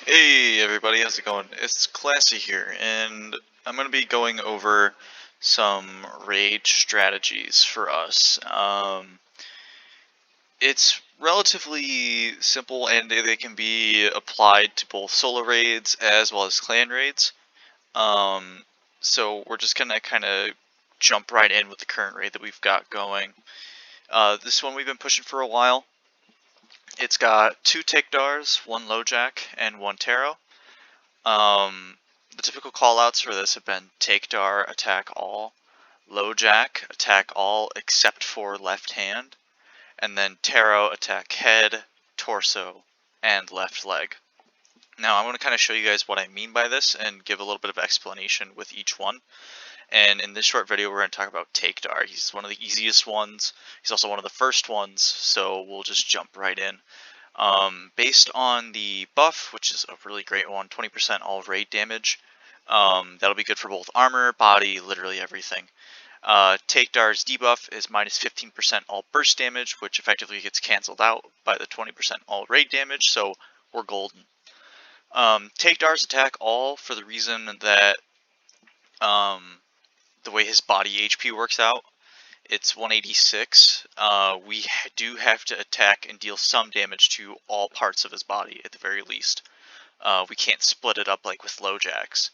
Hey everybody, how's it going? It's Classy here, and I'm going to be going over some raid strategies for us. It's relatively simple, and they can be applied to both solo raids as well as clan raids. Um, so we're just going to kind of jump right in with the current raid that we've got going. This one we've been pushing for a while. It's got 2 Takedars, 1 Lowjack, and 1 Taro. The typical callouts for this have been Takedar, attack all, Lowjack, attack all except for left hand, and then Taro, attack head, torso, and left leg. Now I want to kind of show you guys what I mean by this and give a little bit of explanation with each one. And in this short video we're going to talk about Takedar. He's one of the easiest ones, he's also one of the first ones, so we'll just jump right in. Based on the buff, which is a really great one, 20% all raid damage, that'll be good for both armor, body, literally everything. Takedar's debuff is minus 15% all burst damage, which effectively gets cancelled out by the 20% all raid damage, so we're golden. Takedar's attack all for the reason that the way his body HP works out, it's 186. We do have to attack and deal some damage to all parts of his body at the very least. We can't split it up like with Lowjacks.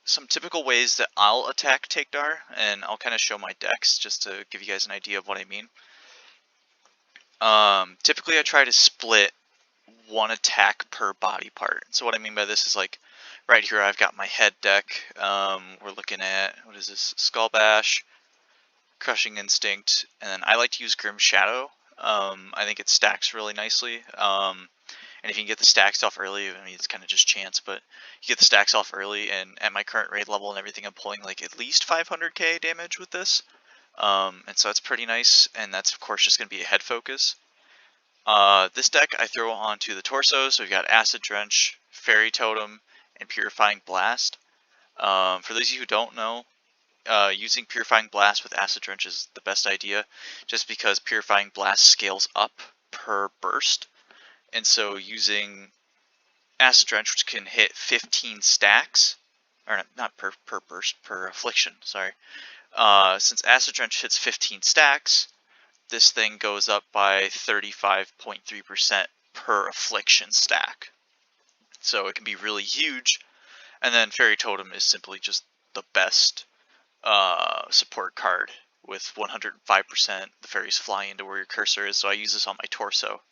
Some typical ways that I'll attack Takedar, and I'll kind of show my decks just to give you guys an idea of what I mean. Typically I try to split one attack per body part. So what I mean by this is, like, right here I've got my head deck. We're looking at, what is this, Skull Bash, Crushing Instinct, and then I like to use Grim Shadow. I think it stacks really nicely. And if you can get the stacks off early, I mean, it's kind of just chance, but you get the stacks off early, and at my current raid level and everything, I'm pulling like at least 500k damage with this. And so that's pretty nice, and that's of course just going to be a head focus. This deck I throw onto the torso, so we've got Acid Drench, Fairy Totem, and Purifying Blast. For those of you who don't know, using Purifying Blast with Acid Drench is the best idea, just because Purifying Blast scales up per burst. And so using Acid Drench, which can hit 15 stacks, or not per burst, per affliction, sorry. Since Acid Drench hits 15 stacks, this thing goes up by 35.3% per affliction stack. So it can be really huge. And then Fairy Totem is simply just the best support card with 105%. The fairies fly into where your cursor is, so I use this on my torso.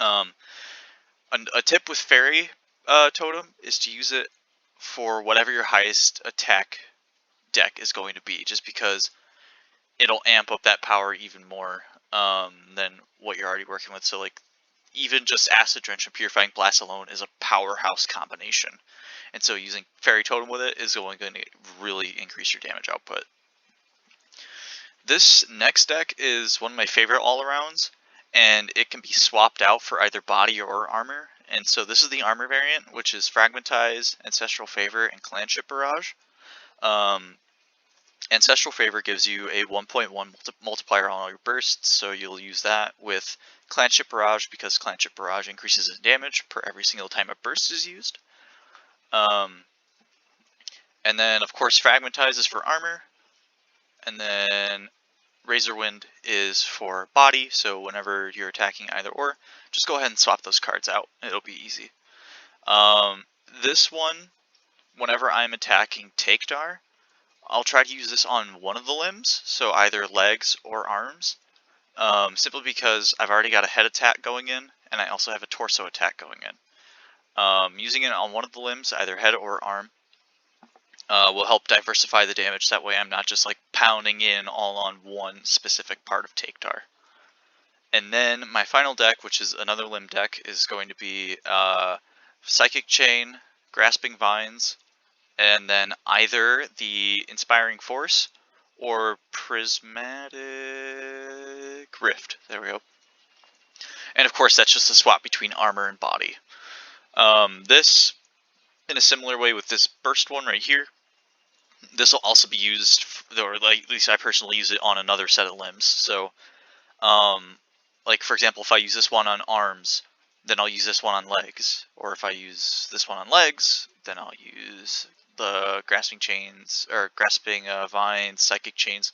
A tip with Fairy Totem is to use it for whatever your highest attack deck is going to be, just because it'll amp up that power even more than what you're already working with. So, like, even just Acid Drench and Purifying Blast alone is a powerhouse combination. And so using Fairy Totem with it is going to really increase your damage output. This next deck is one of my favorite all-arounds, and it can be swapped out for either body or armor. And so this is the armor variant, which is Fragmentize, Ancestral Favor, and Clanship Barrage. Ancestral Favor gives you a 1.1 multiplier on all your bursts, so you'll use that with Clanship Barrage, because Clanship Barrage increases in damage per every single time a burst is used. And then, of course, Fragmentize is for armor, and then Razor Wind is for body, so whenever you're attacking either or, just go ahead and swap those cards out. It'll be easy. This one, whenever I'm attacking Takedar, I'll try to use this on one of the limbs, so either legs or arms, simply because I've already got a head attack going in, and I also have a torso attack going in. Using it on one of the limbs, either head or arm, will help diversify the damage. That way I'm not just like pounding in all on one specific part of Takedar. And then my final deck, which is another limb deck, is going to be Psychic Chain, Grasping Vines, and then either the Inspiring Force or Prismatic Rift. There we go. And of course that's just a swap between armor and body. This, in a similar way with this burst one right here, this will also be used, or like, at least I personally use it on another set of limbs. So, like for example, if I use this one on arms, then I'll use this one on legs. Or if I use this one on legs, then I'll use the grasping chains, or grasping vines, psychic chains.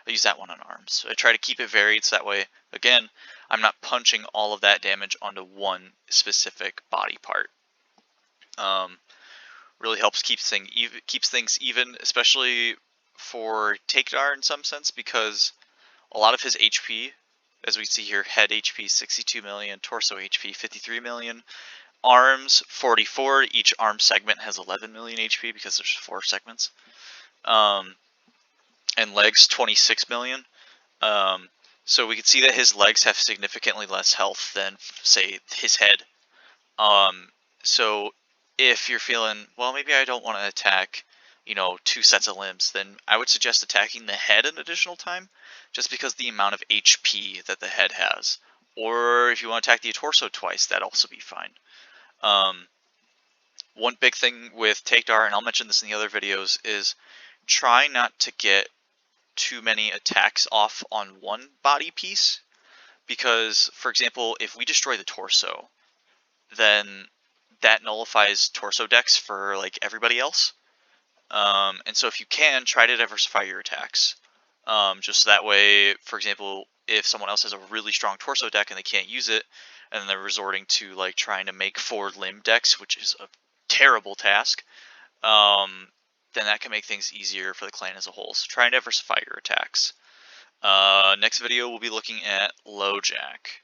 I use that one on arms. So I try to keep it varied so that way, again, I'm not punching all of that damage onto one specific body part. Really helps keeps things even, especially for Takedar in some sense, because a lot of his HP, as we see here, head HP 62 million, torso HP 53 million, arms 44. Each arm segment has 11 million HP because there's 4 segments, and legs 26 million. So we can see that his legs have significantly less health than, say, his head. So if you're feeling, well, maybe I don't want to attack, 2 sets of limbs, then I would suggest attacking the head an additional time, just because the amount of HP that the head has. Or if you want to attack the torso twice, that'd also be fine. One big thing with Takedar, and I'll mention this in the other videos, is try not to get too many attacks off on one body piece, because, for example, if we destroy the torso, then that nullifies torso decks for like everybody else. And so if you can, try to diversify your attacks. Just that way, for example, if someone else has a really strong torso deck and they can't use it, and they're resorting to like trying to make 4 limb decks, which is a terrible task, then that can make things easier for the clan as a whole. So try and diversify your attacks. Next video, we'll be looking at low jack.